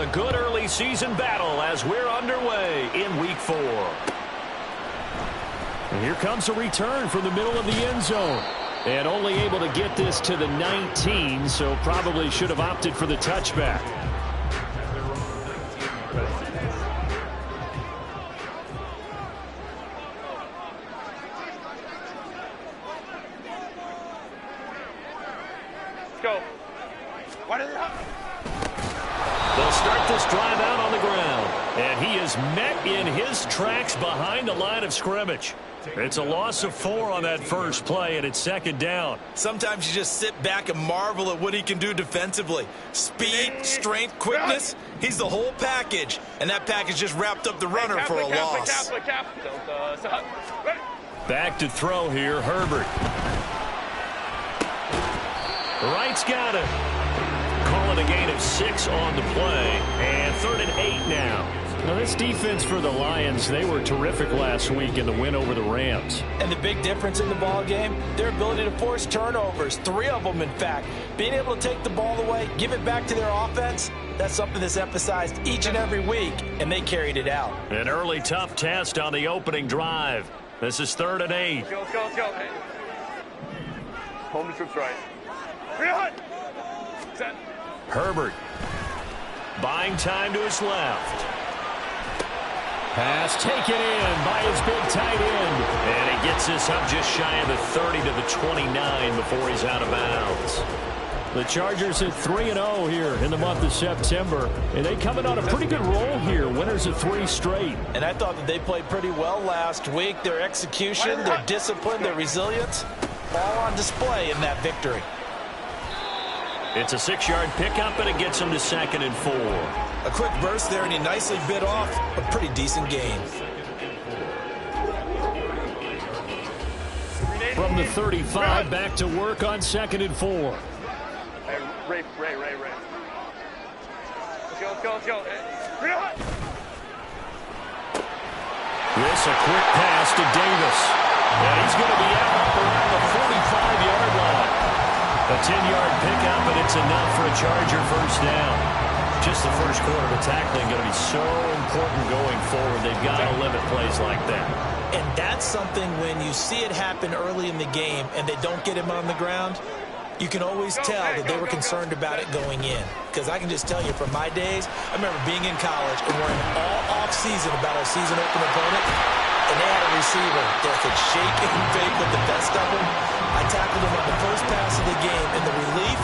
a good early season battle as we're underway in Week 4. And here comes a return from the middle of the end zone. And only able to get this to the 19, so probably should have opted for the touchback. Go. They'll start this drive out on the ground. And he is met in his tracks behind the line of scrimmage. It's a loss of 4 on that first play, and it's second down. Sometimes you just sit back and marvel at what he can do defensively. Speed, strength, quickness. He's the whole package. And that package just wrapped up the runner for a loss. Back to throw here, Herbert. Wright's got it. Call it a gain of 6 on the play. And 3rd and 8 now. Now, this defense for the Lions, they were terrific last week in the win over the Rams. And the big difference in the ball game, their ability to force turnovers, 3 of them, in fact. Being able to take the ball away, give it back to their offense, that's something that's emphasized each and every week, and they carried it out. An early tough test on the opening drive. This is 3rd and 8. Let's go, let's go, let's go. Okay. Home to troops right. Set. Herbert. Buying time to his left. Pass taken in by his big tight end. And he gets this up just shy of the 30 to the 29 before he's out of bounds. The Chargers at 3-0 here in the month of September. And they coming on a pretty good roll here. Winners of 3 straight. And I thought that they played pretty well last week. Their execution, their discipline, their resilience, all on display in that victory. It's a 6-yard pickup, and it gets him to 2nd and 4. A quick burst there, and he nicely bit off a pretty decent gain. From the 35, back to work on 2nd and 4. Hey, Ray. Let's go, let's go. This a quick pass to Davis. And he's going to be out up around the 45-yard line. A 10-yard pickup, and it's enough for a Charger first down. Just the first quarter of tackling going to be so important going forward. They've got to limit plays like that. And that's something when you see it happen early in the game and they don't get him on the ground, you can always tell that they were concerned about it going in. Because I can just tell you from my days, I remember being in college and worrying all off-season about our season open opponent, and they had a receiver that could shake and fake with the best of them. I tackled him on the first pass of the game, and the relief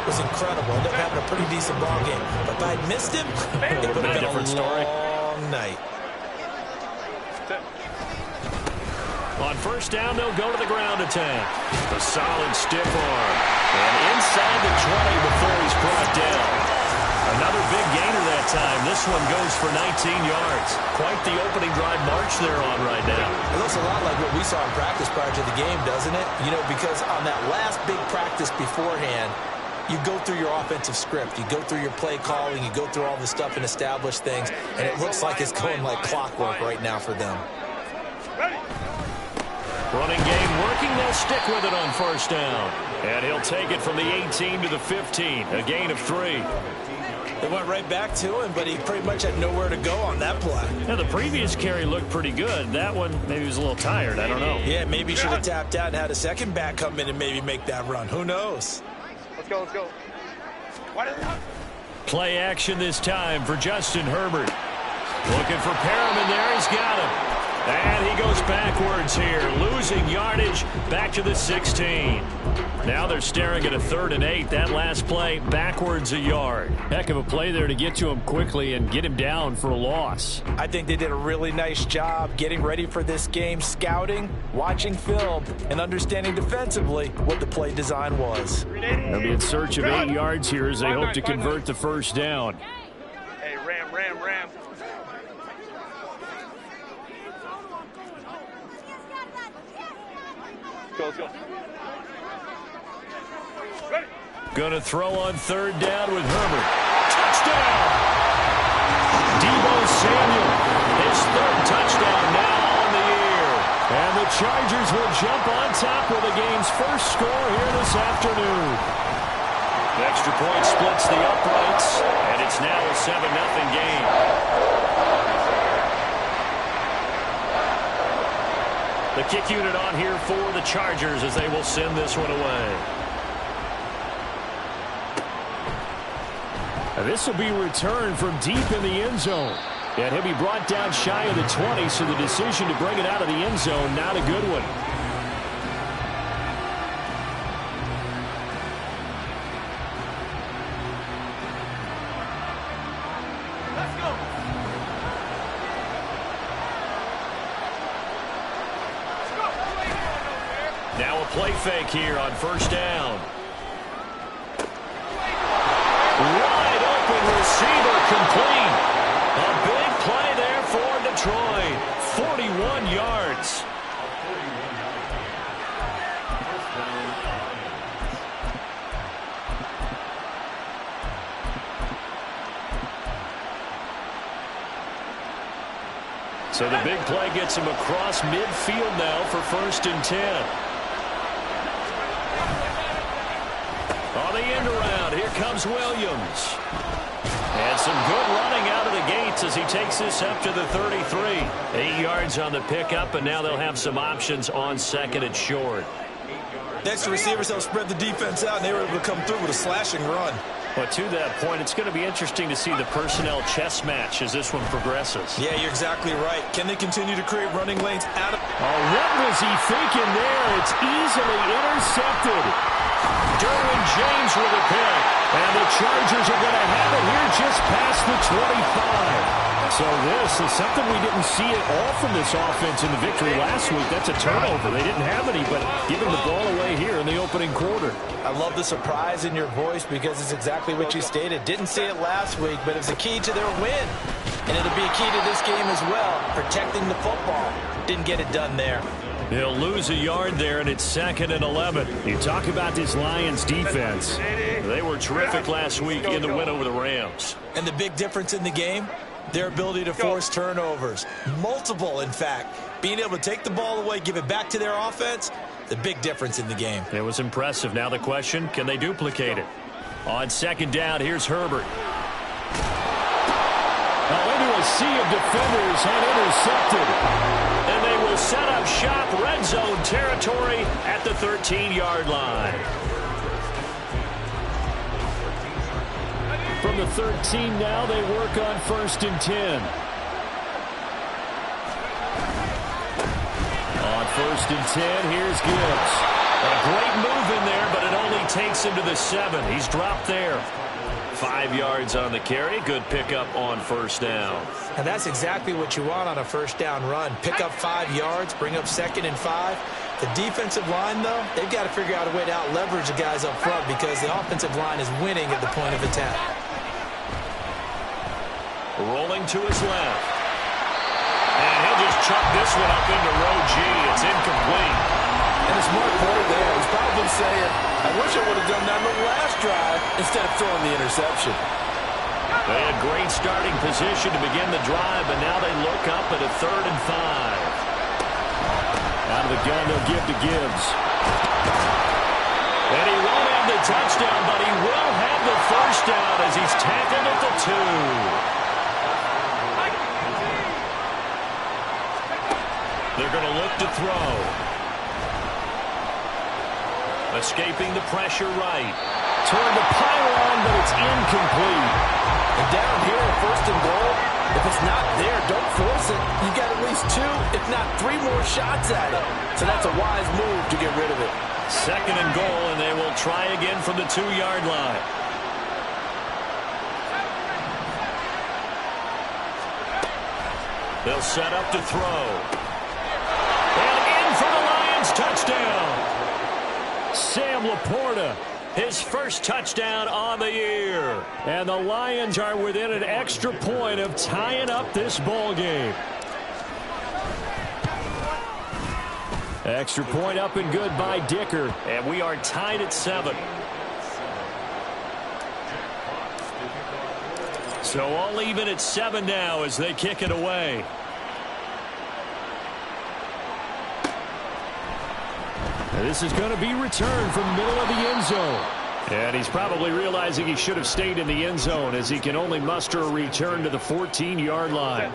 was incredible. Ended up having a pretty decent ball game. But if I'd missed him, it would have been a long night. On first down, they'll go to the ground attack. A solid stiff arm. And inside the 20 before he's brought down. Another big gainer that time. This one goes for 19 yards. Quite the opening drive march they're on right now. It looks a lot like what we saw in practice prior to the game, doesn't it? You know, because on that last big practice beforehand, you go through your offensive script. You go through your play calling. You go through all the stuff and establish things. And it looks like it's going like clockwork right now for them. Running game working. They'll stick with it on first down. And he'll take it from the 18 to the 15. A gain of 3. They went right back to him, but he pretty much had nowhere to go on that play. Now, the previous carry looked pretty good. That one, maybe he was a little tired. I don't know. Yeah, maybe he should have tapped out and had a second back come in and maybe make that run. Who knows? Let's go, let's go. Play action this time for Justin Herbert. Looking for Perriman there. He's got him. And he goes backwards here, losing yardage back to the 16. Now they're staring at a 3rd and 8. That last play, backwards a yard. Heck of a play there to get to him quickly and get him down for a loss. I think they did a really nice job getting ready for this game, scouting, watching film, and understanding defensively what the play design was. They'll be in search of 8 yards here as they hope to convert the first down. Hey, Ram. Let's go. Ready. Going to throw on 3rd down with Herbert. Touchdown! Deebo Samuel, his 3rd touchdown now on the year. And the Chargers will jump on top with the game's first score here this afternoon. Extra point splits the uprights, and it's now a 7-0 game. The kick unit on here for the Chargers as they will send this one away. This will be returned from deep in the end zone. And he'll be brought down shy of the 20, so the decision to bring it out of the end zone, not a good one. Now a play fake here on first down. Wide open receiver complete. A big play there for Detroit. 41 yards. So the big play gets him across midfield now for 1st and 10. On the end around, here comes Williams. And some good running out of the gates as he takes this up to the 33. 8 yards on the pickup, and now they'll have some options on 2nd and short. Next to receivers, they'll spread the defense out, and they were able to come through with a slashing run. But to that point, it's going to be interesting to see the personnel chess match as this one progresses. Yeah, you're exactly right. Can they continue to create running lanes out of... Oh, what was he thinking there? It's easily intercepted. Derwin James with a pick. And the Chargers are going to have it here just past the 25. So this is something we didn't see at all from this offense in the victory last week. That's a turnover. They didn't have any, but giving the ball away here in the opening quarter. I love the surprise in your voice because it's exactly what you stated. Didn't say it last week, but it was a key to their win. And it'll be a key to this game as well, protecting the football. Didn't get it done there. They'll lose a yard there, and it's 2nd and 11. You talk about this Lions defense. They were terrific last week in the win over the Rams. And the big difference in the game, their ability to force turnovers. Multiple, in fact. Being able to take the ball away, give it back to their offense, the big difference in the game. It was impressive. Now the question, can they duplicate it? On 2nd down, here's Herbert. Now into a sea of defenders and intercepted. And they will set up shop, red zone territory at the 13-yard line. From the 13 now, they work on 1st and 10. On 1st and 10, here's Gibbs. A great move in there, but it only takes him to the 7. He's dropped there. 5 yards on the carry. Good pickup on 1st down. And that's exactly what you want on a 1st down run. Pick up 5 yards, bring up 2nd and 5. The defensive line, though, they've got to figure out a way to out-leverage the guys up front because the offensive line is winning at the point of attack. Rolling to his left. And he'll just chuck this one up into row G. It's incomplete. And a smart play there. He's probably saying, I wish I would have done that on the last drive instead of throwing the interception. They had great starting position to begin the drive, but now they look up at a 3rd and 5. Out of the gun, they'll give to Gibbs. And he won't have the touchdown, but he will have the 1st down as he's tackled at the 2. They're going to look to throw. Escaping the pressure right. Toward the pylon, but it's incomplete. And down here, 1st and goal, if it's not there, don't force it. You've got at least 2, if not 3 more shots at it. So that's a wise move to get rid of it. 2nd and goal, and they will try again from the 2-yard line. They'll set up to throw. And in for the Lions, touchdown. Sam Laporta, his first touchdown on the year. And the Lions are within an extra point of tying up this ball game. Extra point up and good by Dicker. And we are tied at 7. So all even at 7 now as they kick it away. And this is going to be returned from the middle of the end zone. And he's probably realizing he should have stayed in the end zone as he can only muster a return to the 14-yard line.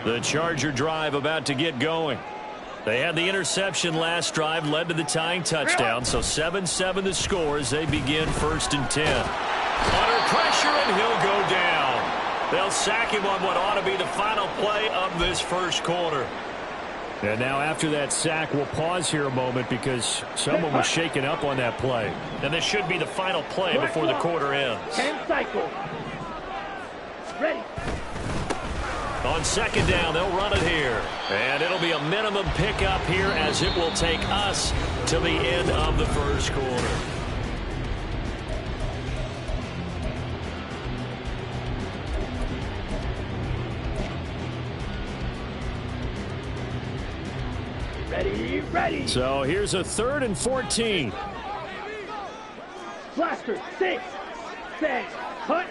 The Charger drive about to get going. They had the interception last drive, led to the tying touchdown, so 7-7 the score as they begin 1st and 10. Under pressure, and he'll go down. They'll sack him on what ought to be the final play of this first quarter. And now after that sack, we'll pause here a moment because someone was shaken up on that play. And this should be the final play before the quarter ends. 10 cycle. Ready. On 2nd down, they'll run it here. And it'll be a minimum pickup here as it will take us to the end of the first quarter. Ready. So here's a 3rd and 14. Blaster, 6, 7, cut.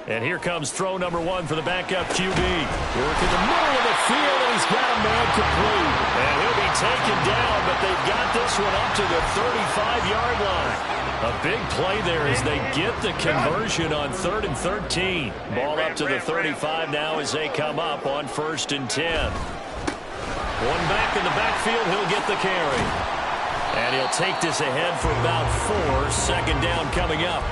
And here comes throw number 1 for the backup QB. Work in the middle of the field, and he's got a man complete. And he'll be taken down, but they've got this one up to the 35-yard line. A big play there as they get the conversion on 3rd and 13. Ball up to the 35 now as they come up on 1st and 10. One back in the backfield, he'll get the carry. And he'll take this ahead for about 4. 2nd down coming up.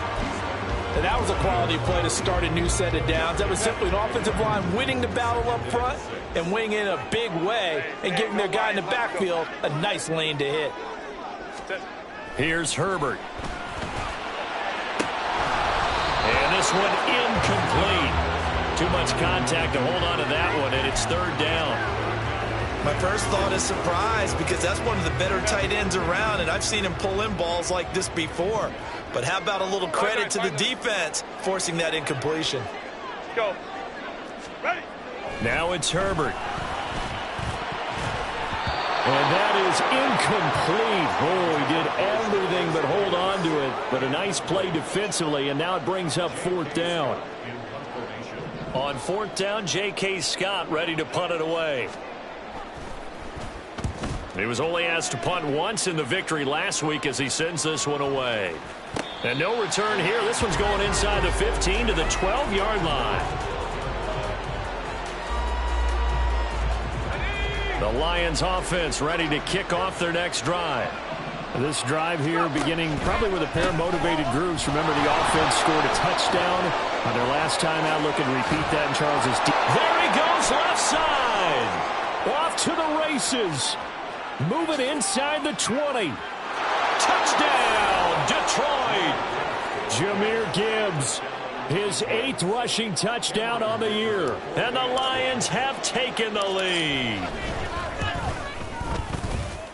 And that was a quality play to start a new set of downs. That was simply an offensive line winning the battle up front and winning in a big way and giving their guy in the backfield a nice lane to hit. Here's Herbert. And this one incomplete. Too much contact to hold on to that one, and it's 3rd down. My first thought is surprise because that's one of the better tight ends around, and I've seen him pull in balls like this before. But how about a little credit to the defense forcing that incompletion? Let's go. Ready. Now it's Herbert. And that is incomplete. Oh, he did everything but hold on to it. But a nice play defensively, and now it brings up 4th down. On 4th down, J.K. Scott ready to punt it away. He was only asked to punt once in the victory last week as he sends this one away. And no return here. This one's going inside the 15 to the 12-yard line. The Lions offense ready to kick off their next drive. This drive here beginning probably with a pair of motivated groups. Remember, the offense scored a touchdown on their last time out. Looking to repeat that in Charles's. There he goes, left side. Off to the races. Moving inside the 20. Touchdown, Detroit. Jahmyr Gibbs, his 8th rushing touchdown on the year. And the Lions have taken the lead.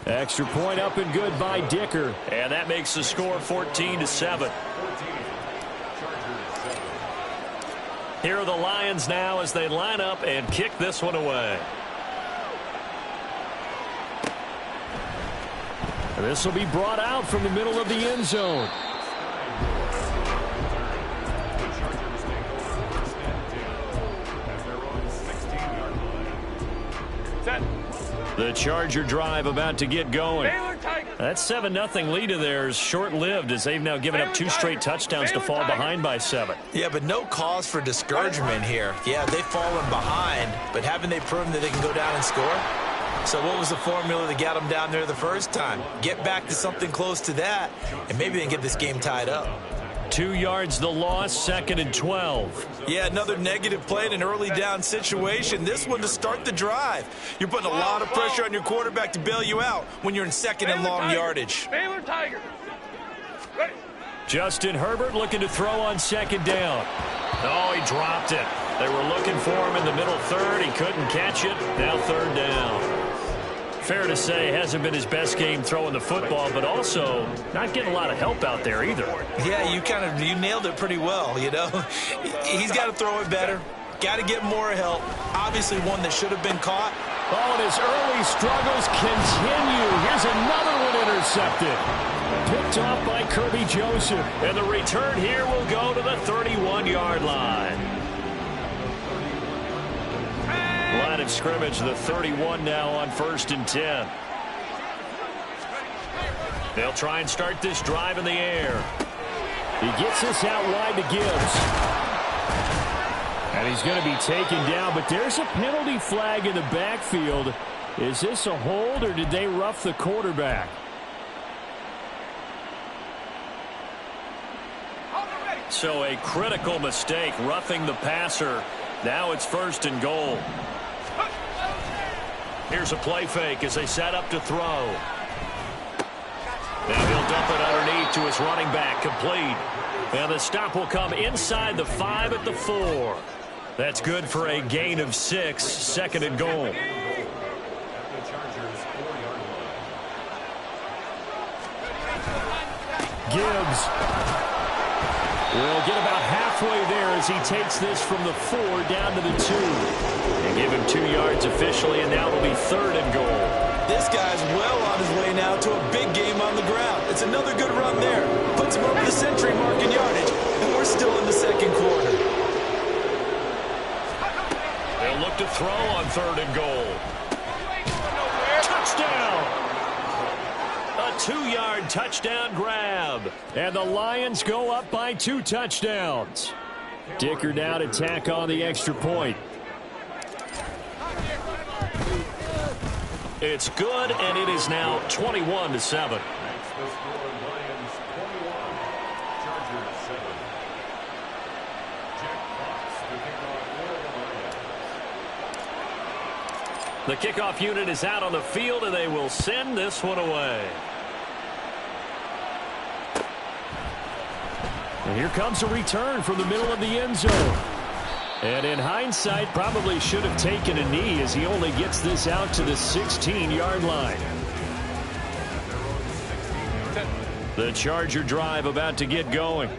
Extra point up and good by Dicker. And that makes the score 14-7. Here are the Lions now as they line up and kick this one away. This will be brought out from the middle of the end zone. Set. The Charger drive about to get going. That 7-0 lead of theirs short-lived as they've now given up 2 straight touchdowns to fall behind by 7. Yeah, but no cause for discouragement here. Yeah, they've fallen behind, but haven't they proven that they can go down and score? So what was the formula that got them down there the first time? Get back to something close to that, and maybe they can get this game tied up. 2 yards the loss, 2nd and 12. Yeah, another negative play in an early down situation. This one to start the drive. You're putting a lot of pressure on your quarterback to bail you out when you're in 2nd and long yardage. Baylor Tiger. Ready. Justin Herbert looking to throw on 2nd down. Oh, he dropped it. They were looking for him in the middle 3rd. He couldn't catch it. Now 3rd down. Fair to say, hasn't been his best game throwing the football, but also not getting a lot of help out there either. Yeah, you nailed it pretty well, you know. He's got to throw it better. Got to get more help. Obviously one that should have been caught. Oh, and his early struggles continue. Here's another one intercepted. Picked off by Kirby Joseph. And the return here will go to the 31-yard line. Line of scrimmage, the 31 now on 1st and 10. They'll try and start this drive in the air. He gets this out wide to Gibbs. And he's going to be taken down, but there's a penalty flag in the backfield. Is this a hold, or did they rough the quarterback? So a critical mistake, roughing the passer. Now it's 1st and goal. Here's a play fake as they set up to throw. Now he'll dump it underneath to his running back, complete. And the stop will come inside the 5 at the 4. That's good for a gain of 6, 2nd and goal. Gibbs will get about halfway there as he takes this from the 4 down to the 2. They give him 2 yards officially, and now it'll be 3rd and goal. This guy's well on his way now to a big game on the ground. It's another good run there. Puts him over the century mark in yardage, and we're still in the 2nd quarter. They'll look to throw on 3rd and goal. Touchdown! A 2-yard touchdown grab. And the Lions go up by 2 touchdowns. Dicker now to tack on the extra point. It's good, and it is now 21-7. The kickoff unit is out on the field, and they will send this one away. And here comes a return from the middle of the end zone. And in hindsight, probably should have taken a knee as he only gets this out to the 16-yard line. The Charger drive about to get going.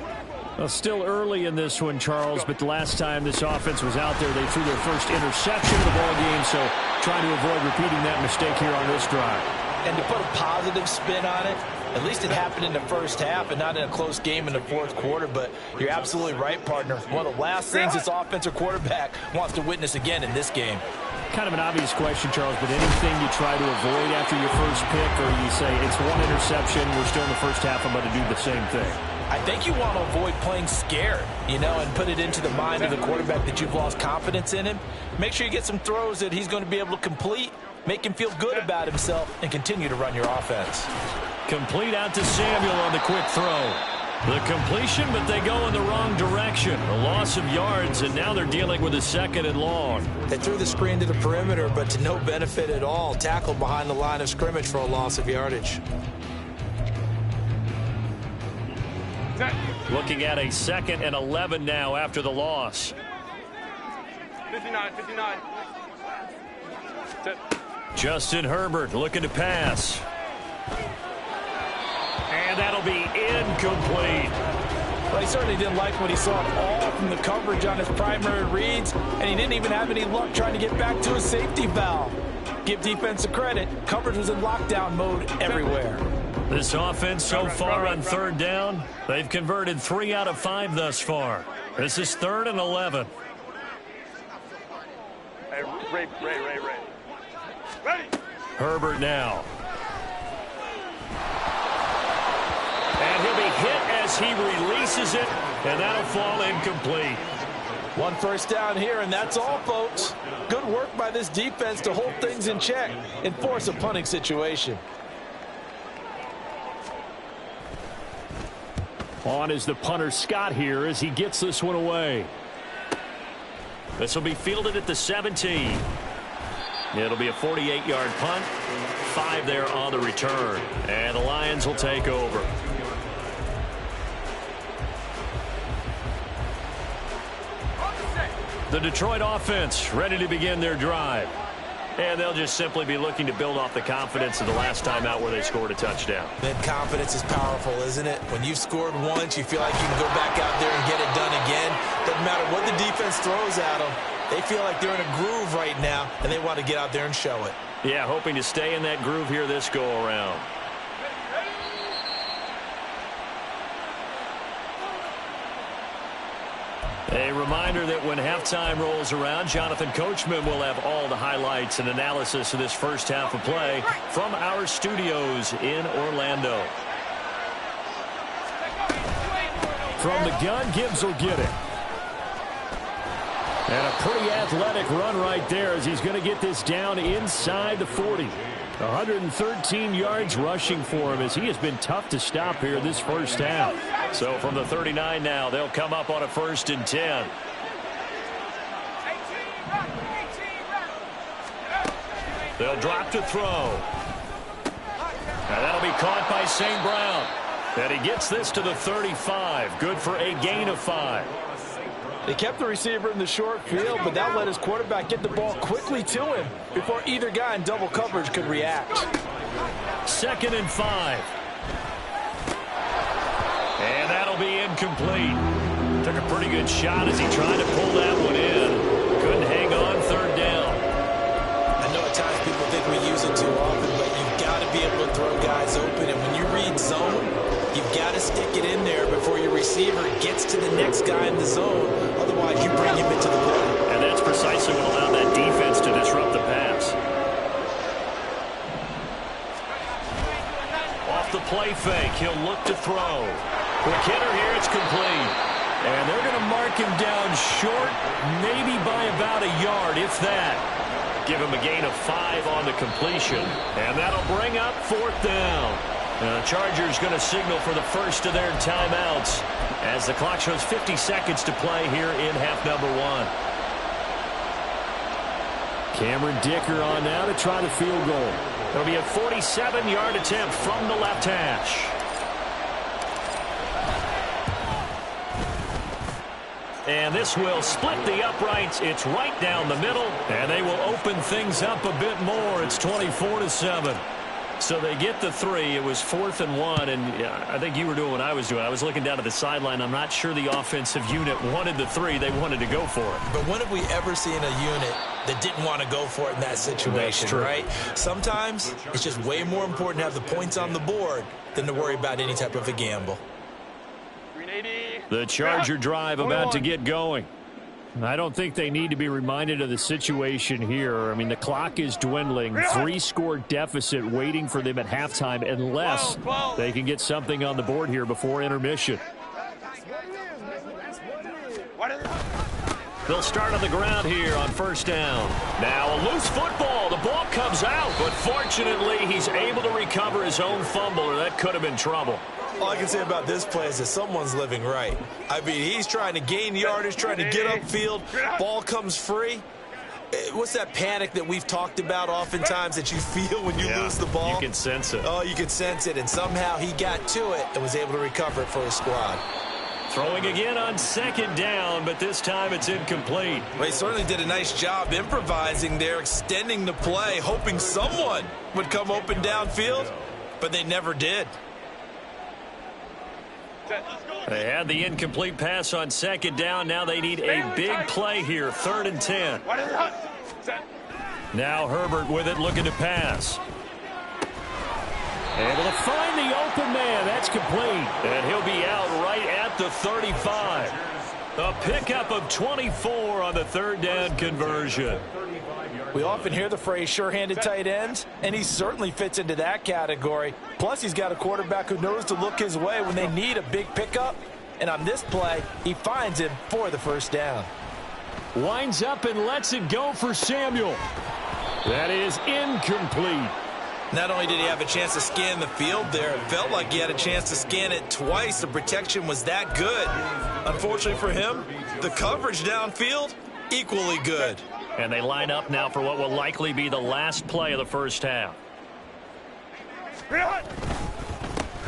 Well, still early in this one, Charles, but the last time this offense was out there, they threw their first interception of the ball game, so trying to avoid repeating that mistake here on this drive. And to put a positive spin on it, at least it happened in the first half and not in a close game in the 4th quarter, but you're absolutely right, partner. One of the last things this offensive quarterback wants to witness again in this game. Kind of an obvious question, Charles, but anything you try to avoid after your first pick, or you say it's 1 interception, we're still in the first half, I'm going to do the same thing? I think you want to avoid playing scared, and put it into the mind of the quarterback that you've lost confidence in him. Make sure you get some throws that he's going to be able to complete, make him feel good about himself, and continue to run your offense. Complete out to Samuel on the quick throw. The completion, but they go in the wrong direction. A loss of yards, and now they're dealing with a 2nd and long. They threw the screen to the perimeter, but to no benefit at all. Tackled behind the line of scrimmage for a loss of yardage. Looking at a 2nd and 11 now after the loss. 59. Justin Herbert looking to pass. And that'll be incomplete. Well, he certainly didn't like what he saw at all from the coverage on his primary reads, and he didn't even have any luck trying to get back to his safety valve. Give defense a credit. Coverage was in lockdown mode everywhere. This offense so far on 3rd down, they've converted 3 out of 5 thus far. This is 3rd and 11. Hey, Ray. Ready. Herbert now. And he'll be hit as he releases it, and that'll fall incomplete. 1 first down here, and that's all, folks. Good work by this defense to hold things in check and force a punting situation. On is the punter Scott here as he gets this one away. This will be fielded at the 17. It'll be a 48-yard punt. 5 there on the return. And the Lions will take over. The Detroit offense ready to begin their drive. And they'll just simply be looking to build off the confidence of the last time out where they scored a touchdown. That confidence is powerful, isn't it? When you've scored once, you feel like you can go back out there and get it done again. Doesn't matter what the defense throws at them. They feel like they're in a groove right now, and they want to get out there and show it. Yeah, hoping to stay in that groove here this go-around. A reminder that when halftime rolls around, Jonathan Coachman will have all the highlights and analysis of this first half of play from our studios in Orlando. From the gun, Gibbs will get it. And a pretty athletic run right there as he's going to get this down inside the 40. 113 yards rushing for him as he has been tough to stop here this first half. So from the 39 now, they'll come up on a 1st and 10. They'll drop to throw. And that'll be caught by St. Brown. And he gets this to the 35. Good for a gain of 5. They kept the receiver in the short field, but that let his quarterback get the ball quickly to him before either guy in double coverage could react. 2nd and 5. And that'll be incomplete. Took a pretty good shot as he tried to pull that one in. Couldn't hang on 3rd down. I know at times people think we use it too often, but you've got to be able to throw guys open. And when you read zone, you've got to stick it in there before your receiver gets to the next guy in the zone. Otherwise, you bring him into the play. And that's precisely what allowed that defense to disrupt the pass. Off the play fake, he'll look to throw. Quick hitter here, it's complete. And they're going to mark him down short, maybe by about a yard, if that. Give him a gain of 5 on the completion. And that'll bring up 4th down. And the Chargers going to signal for the first of their timeouts as the clock shows 50 seconds to play here in half number 1. Cameron Dicker on now to try the field goal. It'll be a 47-yard attempt from the left hash. And this will split the uprights. It's right down the middle, and they will open things up a bit more. It's 24-7. So they get the 3. It was 4th and 1, and I think you were doing what I was doing. I was looking down at the sideline. I'm not sure the offensive unit wanted the 3. They wanted to go for it. But when have we ever seen a unit that didn't want to go for it in that situation, right? Sometimes it's just way more important to have the points on the board than to worry about any type of a gamble. The Charger drive about to get going. I don't think they need to be reminded of the situation here. I mean, the clock is dwindling. 3-score deficit waiting for them at halftime unless they can get something on the board here before intermission. They'll start on the ground here on 1st down. Now a loose football. The ball comes out, but fortunately he's able to recover his own fumble, or that could have been trouble. All I can say about this play is that someone's living right. I mean, he's trying to gain yardage, trying to get upfield. Ball comes free. What's that panic that we've talked about oftentimes that you feel when you lose the ball? You can sense it. Oh, you can sense it, and somehow he got to it and was able to recover it for his squad. Throwing again on 2nd down, but this time it's incomplete. Well, he certainly did a nice job improvising there, extending the play, hoping someone would come open downfield, but they never did. They had the incomplete pass on 2nd down. Now they need a big play here, 3rd and 10. Now Herbert with it, looking to pass. Able to find the open man. That's complete. And he'll be out right at the 35. A pickup of 24 on the 3rd down conversion. We often hear the phrase sure-handed tight ends, and he certainly fits into that category. Plus, he's got a quarterback who knows to look his way when they need a big pickup. And on this play, he finds him for the 1st down. Winds up and lets it go for Samuel. That is incomplete. Not only did he have a chance to scan the field there, it felt like he had a chance to scan it twice. The protection was that good. Unfortunately for him, the coverage downfield, equally good. And they line up now for what will likely be the last play of the first half.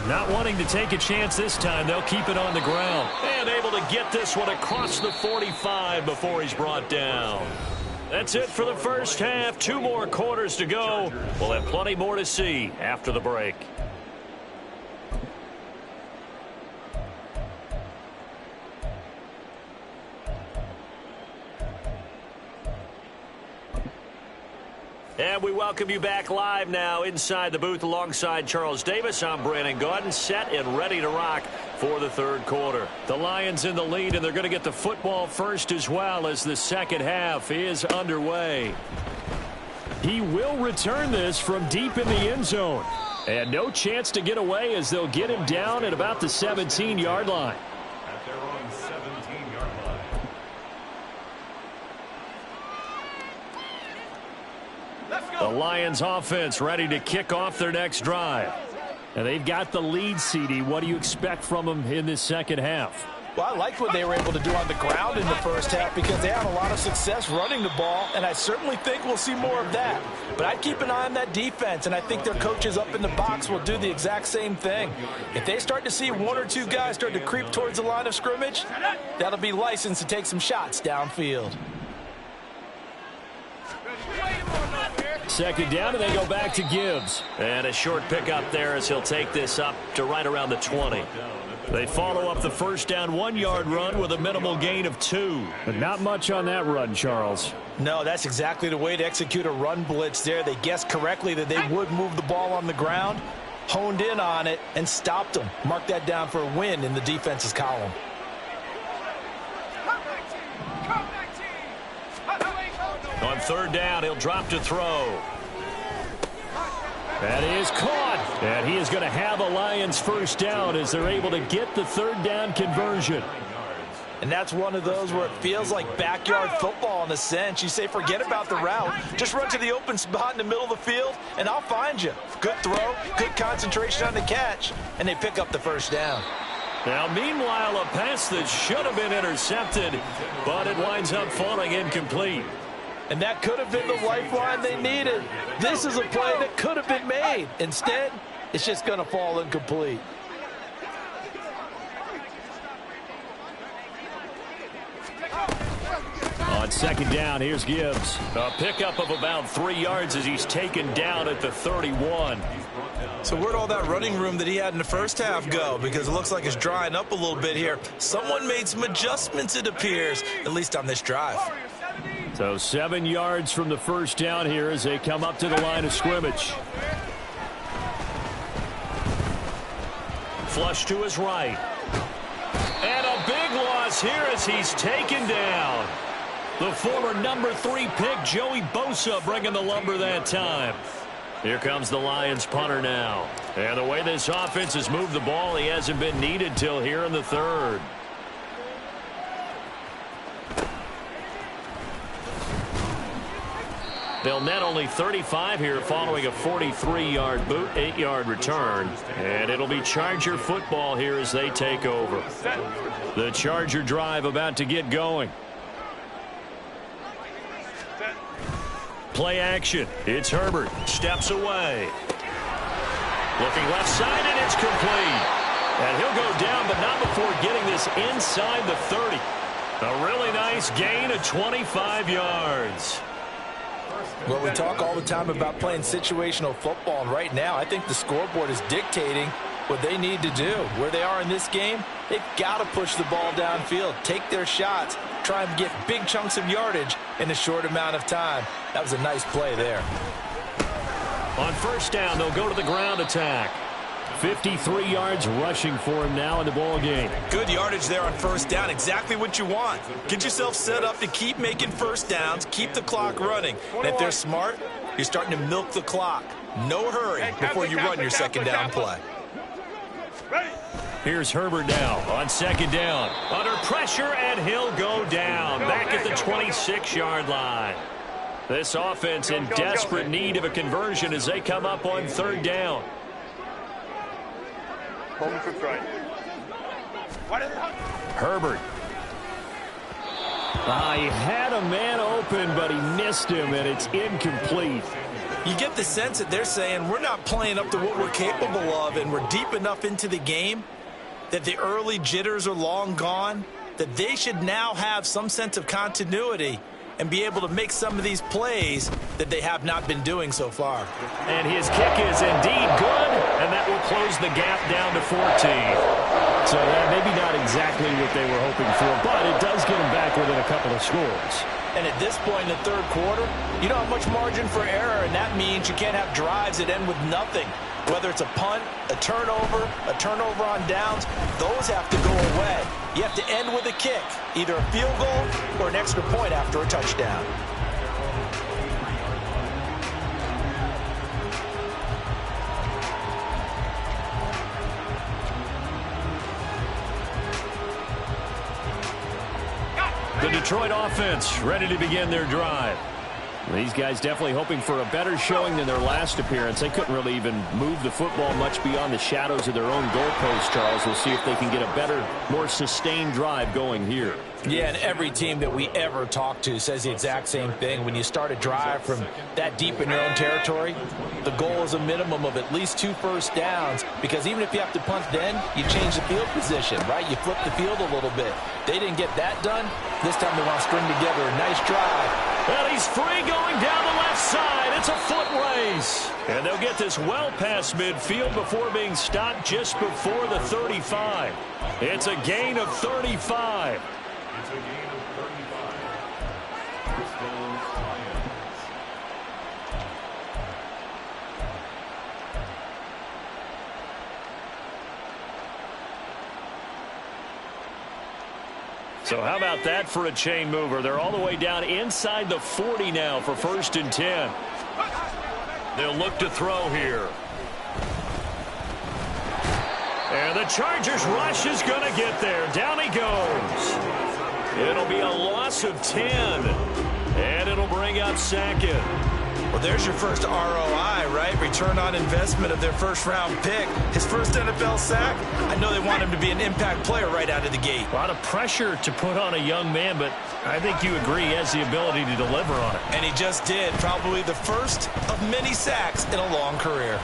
Not wanting to take a chance this time, they'll keep it on the ground. And able to get this one across the 45 before he's brought down. That's it for the first half. 2 more quarters to go. We'll have plenty more to see after the break. And we welcome you back live now inside the booth alongside Charles Davis. I'm Brandon Gaudin, set and ready to rock for the third quarter. The Lions in the lead, and they're going to get the football first as well as the second half is underway. He will return this from deep in the end zone. And no chance to get away as they'll get him down at about the 17-yard line. At their own 17-yard line. The Lions offense ready to kick off their next drive. And they've got the lead, CD. What do you expect from them in this second half? Well, I liked what they were able to do on the ground in the first half because they had a lot of success running the ball, and I certainly think we'll see more of that. But I'd keep an eye on that defense, and I think their coaches up in the box will do the exact same thing. If they start to see one or two guys start to creep towards the line of scrimmage, that'll be licensed to take some shots downfield. Second down, and they go back to Gibbs. And a short pickup there as he'll take this up to right around the 20. They follow up the first down 1-yard run with a minimal gain of 2. But not much on that run, Charles. No, that's exactly the way to execute a run blitz there. They guessed correctly that they would move the ball on the ground, honed in on it, and stopped them. Mark that down for a win in the defense's column. On third down, he'll drop to throw. That is caught. And he is going to have a Lions first down as they're able to get the third down conversion. And that's one of those where it feels like backyard football in a sense. You say forget about the route. Just run to the open spot in the middle of the field, and I'll find you. Good throw, good concentration on the catch, and they pick up the first down. Now, meanwhile, a pass that should have been intercepted, but it winds up falling incomplete. And that could have been the lifeline they needed. This is a play that could have been made. Instead, it's just going to fall incomplete. On second down, here's Gibbs. A pickup of about 3 yards as he's taken down at the 31. So where'd all that running room that he had in the first half go? Because it looks like it's drying up a little bit here. Someone made some adjustments, it appears, at least on this drive. So 7 yards from the first down here as they come up to the line of scrimmage. Flush to his right. And a big loss here as he's taken down. The former number 3 pick, Joey Bosa, bringing the lumber that time. Here comes the Lions punter now. And the way this offense has moved the ball, he hasn't been needed till here in the third. They'll net only 35 here following a 43-yard boot, 8-yard return. And it'll be Charger football here as they take over. The Charger drive about to get going. Play action. It's Herbert. Steps away. Looking left side, and it's complete. And he'll go down, but not before getting this inside the 30. A really nice gain of 25 yards. Well, we talk all the time about playing situational football, and right now I think the scoreboard is dictating what they need to do. Where they are in this game, they've got to push the ball downfield, take their shots, try and get big chunks of yardage in a short amount of time. That was a nice play there. On first down, they'll go to the ground attack. 53 yards rushing for him now in the ball game. Good yardage there on first down. Exactly what you want. Get yourself set up to keep making first downs, keep the clock running. And if they're smart, you're starting to milk the clock. No hurry before you run your second down play. Here's Herbert now on second down. Under pressure, and he'll go down. Back at the 26-yard line. This offense in desperate need of a conversion as they come up on third down. Herbert. He had a man open, but he missed him, and it's incomplete. You get the sense that they're saying we're not playing up to what we're capable of, and we're deep enough into the game that the early jitters are long gone, that they should now have some sense of continuity and be able to make some of these plays that they have not been doing so far. And his kick is indeed good, and that will close the gap down to 14. So maybe not exactly what they were hoping for, but it does get them back within a couple of scores. And at this point in the third quarter, you don't have much margin for error, and that means you can't have drives that end with nothing. Whether it's a punt, a turnover on downs, those have to go away. You have to end with a kick, either a field goal or an extra point after a touchdown. The Detroit offense ready to begin their drive. These guys definitely hoping for a better showing than their last appearance. They couldn't really even move the football much beyond the shadows of their own goalpost, Charles. We'll see if they can get a better, more sustained drive going here. Yeah, and every team that we ever talk to says the exact same thing. When you start a drive from that deep in your own territory, the goal is a minimum of at least 2 first downs, because even if you have to punt then, you change the field position, right? You flip the field a little bit. They didn't get that done. This time they want to string together a nice drive. Well, he's free going down the left side. It's a foot race. And they'll get this well past midfield before being stopped just before the 35. It's a gain of 35. It's a gain of 35. First down, Lions. So how about that for a chain mover? They're all the way down inside the 40 now for 1st and 10. They'll look to throw here. And the Chargers rush is going to get there. Down he goes. It'll be a loss of 10. And it'll bring up 2nd. Well, there's your first ROI, right? Return on investment of their first-round pick. His first NFL sack. I know they want him to be an impact player right out of the gate. A lot of pressure to put on a young man, but I think you agree he has the ability to deliver on it. And he just did. Probably the first of many sacks in a long career.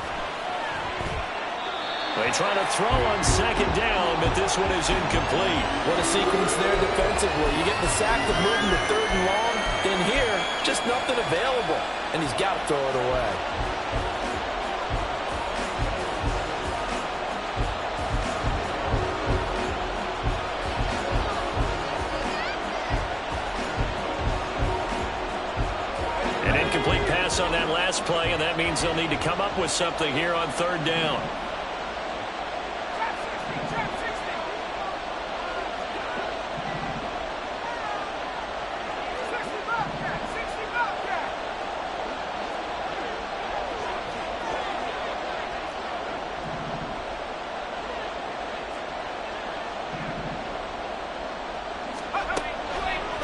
They try to throw on 2nd down, but this one is incomplete. What a sequence there defensively. You get the sack to move him to 3rd and long. Then here, just nothing available. And he's got to throw it away. An incomplete pass on that last play, and that means they'll need to come up with something here on 3rd down.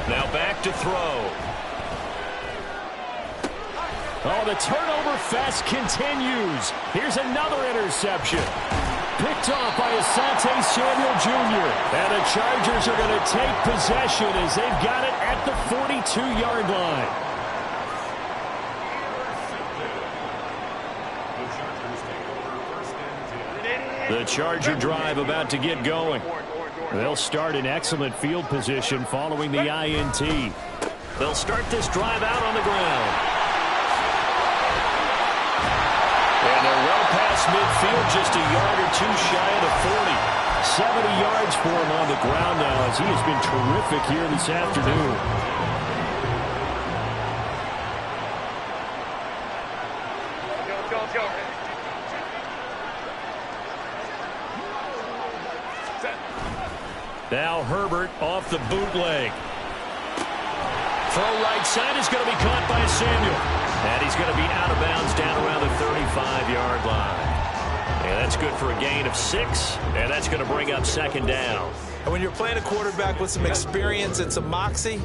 Now back to throw. Oh, the turnover fest continues. Here's another interception. Picked off by Asante Samuel Jr. And the Chargers are going to take possession as they've got it at the 42-yard line. The Charger drive about to get going. They'll start in excellent field position following the INT. They'll start this drive out on the ground. And they're well past midfield, just a yard or two shy of the 40. 70 yards for him on the ground now as he has been terrific here this afternoon. Now Herbert off the bootleg. Throw right side is going to be caught by Samuel. And he's going to be out of bounds down around the 35-yard line. And that's good for a gain of 6. And that's going to bring up 2nd down. And when you're playing a quarterback with some experience and some moxie,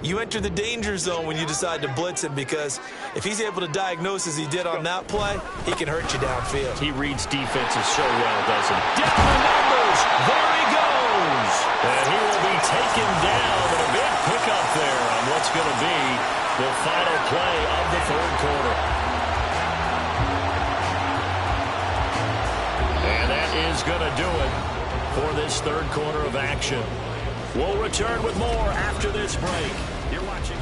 you enter the danger zone when you decide to blitz him, because if he's able to diagnose as he did on that play, he can hurt you downfield. He reads defenses so well, doesn't he? Down the numbers. There he goes. And he will be taken down. And a big pickup there on what's going to be the final play of the 3rd quarter. And that is going to do it for this 3rd quarter of action. We'll return with more after this break. You're watching it.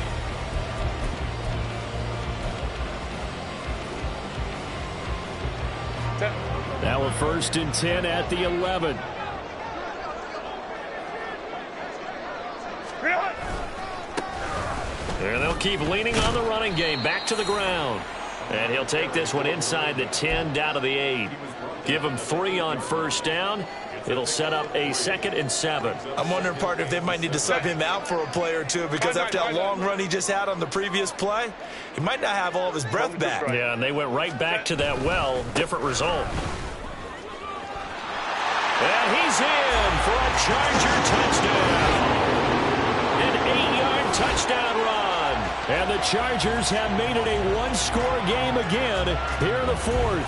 Now a 1st and 10 at the 11. And they'll keep leaning on the running game. Back to the ground. And he'll take this one inside the 10, down to the 8. Give him 3 on first down. It'll set up a 2nd and 7. I'm wondering, partner, if they might need to sub him out for a play or two, because after that long run he just had on the previous play, he might not have all of his breath back. Yeah, and they went right back to that well. Different result. And he's in for a Charger touchdown. An 8-yard touchdown run. And the Chargers have made it a one-score game again here in the 4th.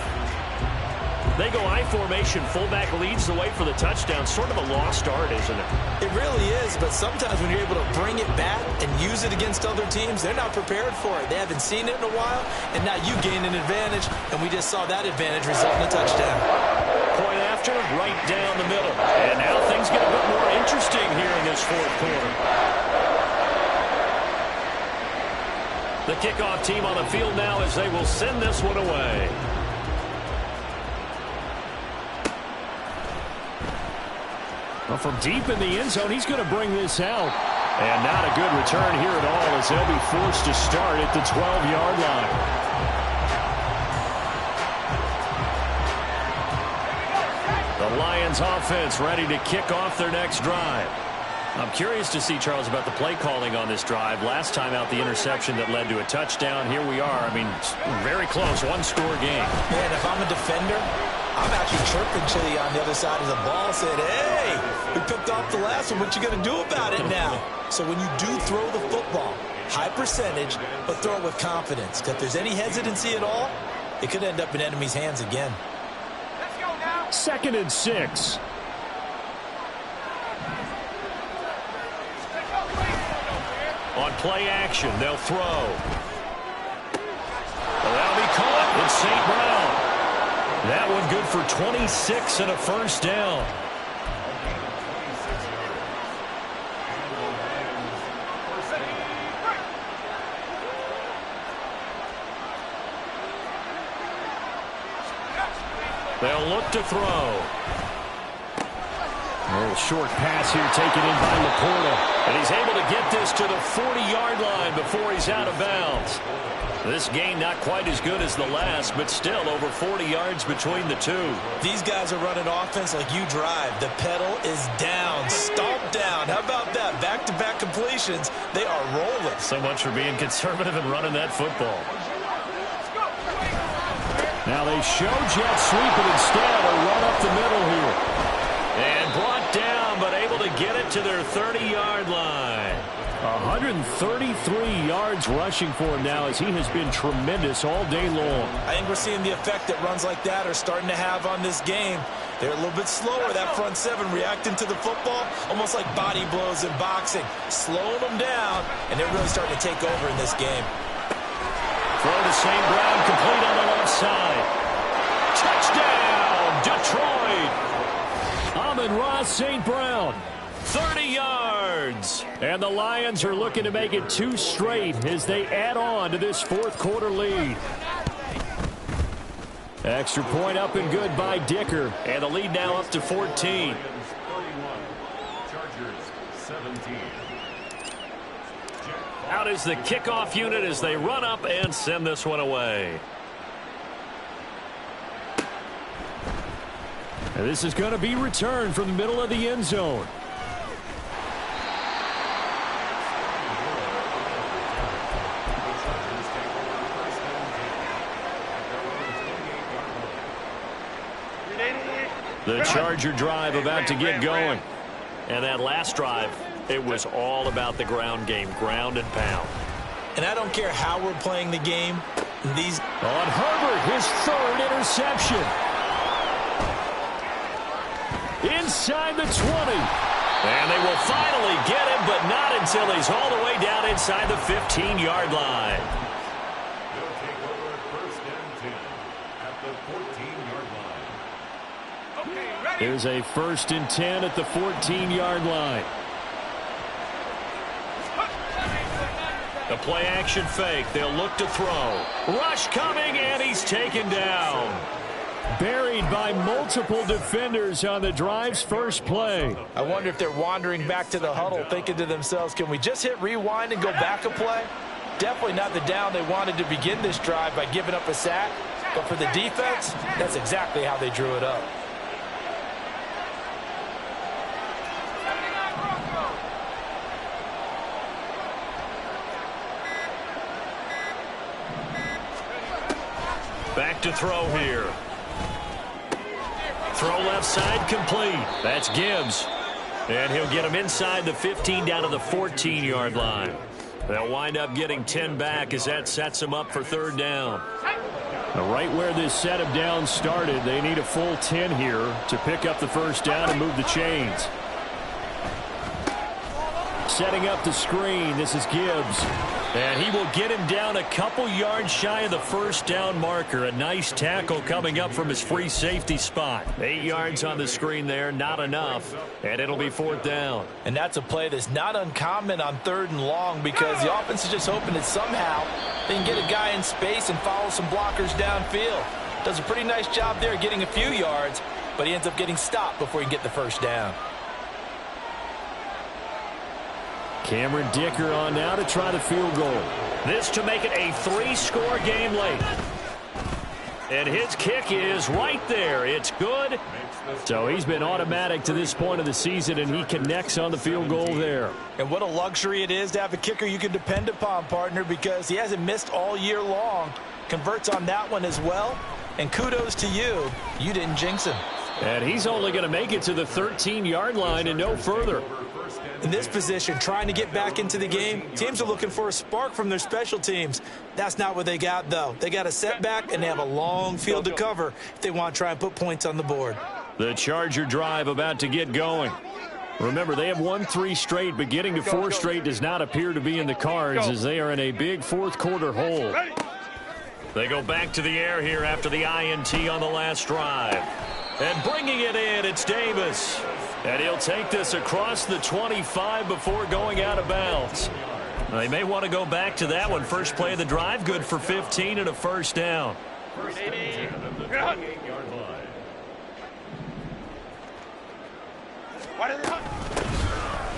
They go I formation. Fullback leads the way for the touchdown. Sort of a lost art, isn't it? It really is, but sometimes when you're able to bring it back and use it against other teams, they're not prepared for it. They haven't seen it in a while, and now you gain an advantage, and we just saw that advantage result in a touchdown. Point after, right down the middle. And now things get a bit more interesting here in this 4th quarter. The kickoff team on the field now as they will send this one away. Well, from deep in the end zone, he's going to bring this out. And not a good return here at all as they'll be forced to start at the 12-yard line. The Lions offense ready to kick off their next drive. I'm curious to see, Charles, about the play calling on this drive. Last time out, the interception that led to a touchdown. Here we are. I mean, very close, one-score game. Man, if I'm a defender, I'm actually chirping Chili on the other side of the ball, saying, hey, we picked off the last one. What you going to do about it now? So when you do throw the football, high percentage, but throw it with confidence. Because if there's any hesitancy at all, it could end up in enemy's hands again. Let's go now. 2nd and 6. On play action, they'll throw. That'll be caught. It's St. Brown. That one good for 26 and a first down. They'll look to throw. A little short pass here taken in by Laporta. And he's able to get this to the 40-yard line before he's out of bounds. This gain not quite as good as the last, but still over 40 yards between the two. These guys are running offense like you drive. The pedal is down, stomp down. How about that? Back-to-back completions. They are rolling. So much for being conservative and running that football. Now they show jet sweep, but instead a run up the middle here. And brought down, but able to get it to their 30-yard line. 133 yards rushing for him now as he has been tremendous all day long. I think we're seeing the effect that runs like that are starting to have on this game. They're a little bit slower, that front seven, reacting to the football, almost like body blows in boxing, slowing them down, and they're really starting to take over in this game. Throw to St. Brown, complete on the left side. Touchdown, Detroit! Amon-Ra St. Brown, 30 yards. And the Lions are looking to make it 2 straight as they add on to this 4th quarter lead. Extra point up and good by Dicker. And the lead now up to 14. Out is the kickoff unit as they run up and send this one away. And this is going to be returned from the middle of the end zone. The Charger drive about to get going. And that last drive, it was all about the ground game, ground and pound. And I don't care how we're playing the game. These on Herbert, his 3rd interception. Inside the 20. And they will finally get him, but not until he's all the way down inside the 15-yard line. They'll take over 1st and 10 at the 14-yard line. Okay, ready. Here's a 1st and 10 at the 14-yard line. The play action fake. They'll look to throw. Rush coming, and he's taken down. Buried by multiple defenders on the drive's first play. I wonder if they're wandering back to the huddle thinking to themselves, can we just hit rewind and go back a play? Definitely not the down they wanted to begin this drive by giving up a sack. But for the defense, that's exactly how they drew it up. Back to throw here. Throw left side complete. That's Gibbs. And he'll get him inside the 15 down to the 14-yard line. They'll wind up getting 10 back as that sets them up for third down. Right where this set of downs started, they need a full 10 here to pick up the first down and move the chains. Setting up the screen, this is Gibbs. And he will get him down a couple yards shy of the first down marker. A nice tackle coming up from his free safety spot. 8 yards on the screen there, not enough. And it'll be fourth down. And that's a play that's not uncommon on 3rd and long because the offense is just hoping that somehow they can get a guy in space and follow some blockers downfield. Does a pretty nice job there getting a few yards, but he ends up getting stopped before he can get the first down. Cameron Dicker on now to try the field goal. This to make it a 3-score game late. And his kick is right there. It's good. So he's been automatic to this point of the season, and he connects on the field goal there. And what a luxury it is to have a kicker you can depend upon, partner, because he hasn't missed all year long. Converts on that one as well. And kudos to you. You didn't jinx him. And he's only going to make it to the 13-yard line and no further. In this position, trying to get back into the game, teams are looking for a spark from their special teams. That's not what they got, though. They got a setback, and they have a long field to cover if they want to try and put points on the board. The Charger drive about to get going. Remember, they have won 3 straight, but getting to 4 straight does not appear to be in the cards as they are in a big fourth-quarter hole. They go back to the air here after the INT on the last drive. And bringing it in, it's Davis. And he'll take this across the 25 before going out of bounds. They may want to go back to that one. First play of the drive, good for 15 and a first down.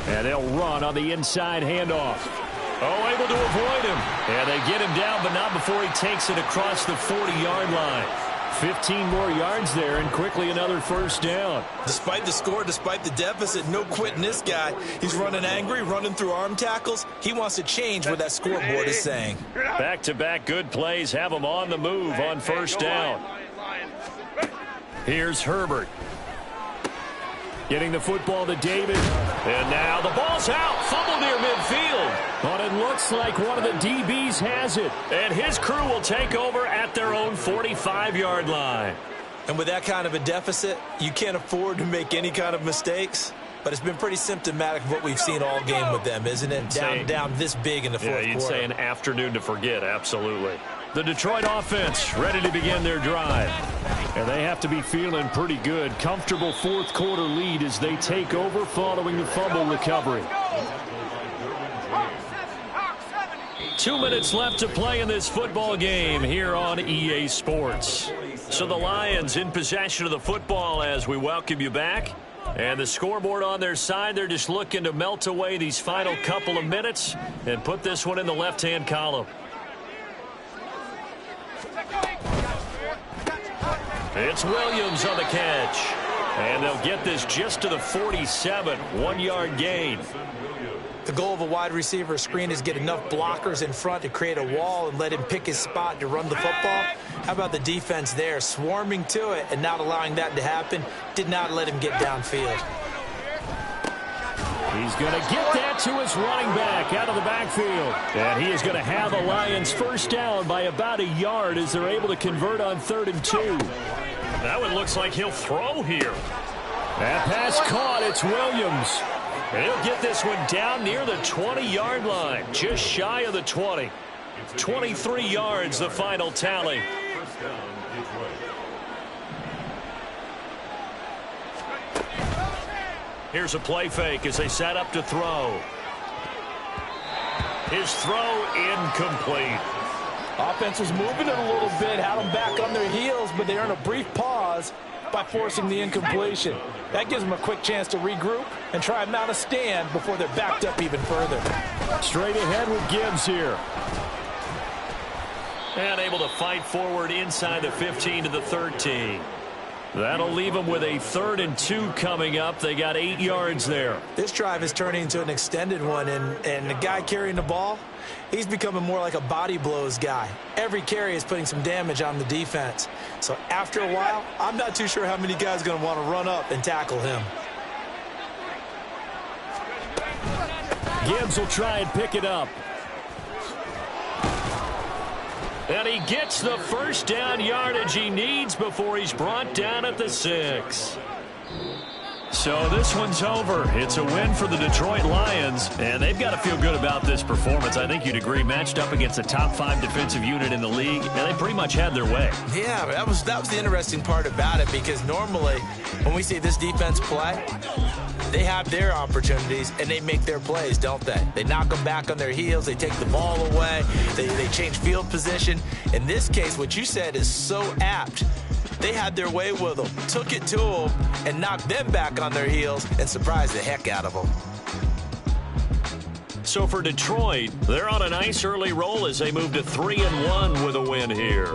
And they'll run on the inside handoff. Oh, able to avoid him. And they get him down, but not before he takes it across the 40-yard line. 15 more yards there, and quickly another first down. Despite the score, despite the deficit, no quitting this guy. He's running angry, running through arm tackles. He wants to change what that scoreboard is saying. Back-to-back good plays have him on the move on first down. Here's Herbert. Getting the football to David. And now the ball's out. Fumble near midfield. But it looks like one of the DBs has it. And his crew will take over at their own 45-yard line. And with that kind of a deficit, you can't afford to make any kind of mistakes. But it's been pretty symptomatic of what we've seen all game with them, isn't it? Down this big in the fourth quarter. Yeah, you'd say an afternoon to forget, absolutely. The Detroit offense ready to begin their drive. And they have to be feeling pretty good. Comfortable fourth-quarter lead as they take over following the fumble recovery. 2 minutes left to play in this football game here on EA Sports. So the Lions in possession of the football as we welcome you back. And the scoreboard on their side, they're just looking to melt away these final couple of minutes and put this one in the left-hand column. It's Williams on the catch. And they'll get this just to the 47, 1-yard gain. The goal of a wide receiver screen is get enough blockers in front to create a wall and let him pick his spot to run the football. How about the defense there, swarming to it and not allowing that to happen? Did not let him get downfield. He's going to get that to his running back out of the backfield. And he is going to have the Lions first down by about a yard as they're able to convert on 3rd and 2. That one looks like he'll throw here. That pass caught. It's Williams. And he'll get this one down near the 20-yard line, just shy of the 20. 23 yards, the final tally. Here's a play fake as they set up to throw. His throw incomplete. Offense was moving it a little bit, had them back on their heels, but they earned a brief pause by forcing the incompletion. That gives them a quick chance to regroup and try and mount a stand before they're backed up even further. Straight ahead with Gibbs here. And able to fight forward inside the 15 to the 13. That'll leave them with a 3rd and 2 coming up. They got 8 yards there. This drive is turning into an extended one, and the guy carrying the ball, he's becoming more like a body blows guy. Every carry is putting some damage on the defense. So after a while, I'm not too sure how many guys are going to want to run up and tackle him. Gibbs will try and pick it up. And he gets the first down yardage he needs before he's brought down at the 6. So this one's over. It's a win for the Detroit Lions, and they've got to feel good about this performance. I think you'd agree, matched up against a top 5 defensive unit in the league, and they pretty much had their way. Yeah, that was the interesting part about it, because normally when we see this defense play, they have their opportunities and they make their plays, don't they? They knock them back on their heels. They take the ball away. They change field position. In this case, what you said is so apt. They had their way with them, took it to them, and knocked them back on their heels and surprised the heck out of them. So for Detroit, they're on a nice early roll as they move to 3-1 with a win here.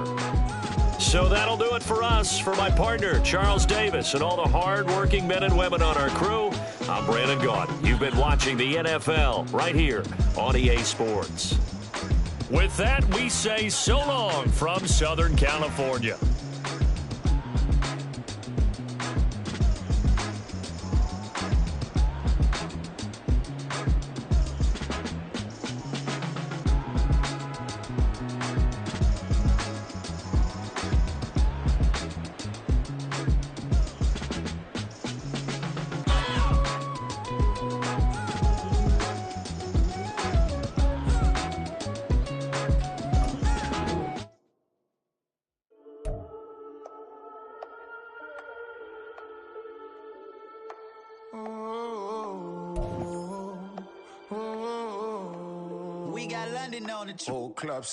So that'll do it for us. For my partner, Charles Davis, and all the hard-working men and women on our crew, I'm Brandon Gaudin. You've been watching the NFL right here on EA Sports. With that, we say so long from Southern California. We got London on the whole club.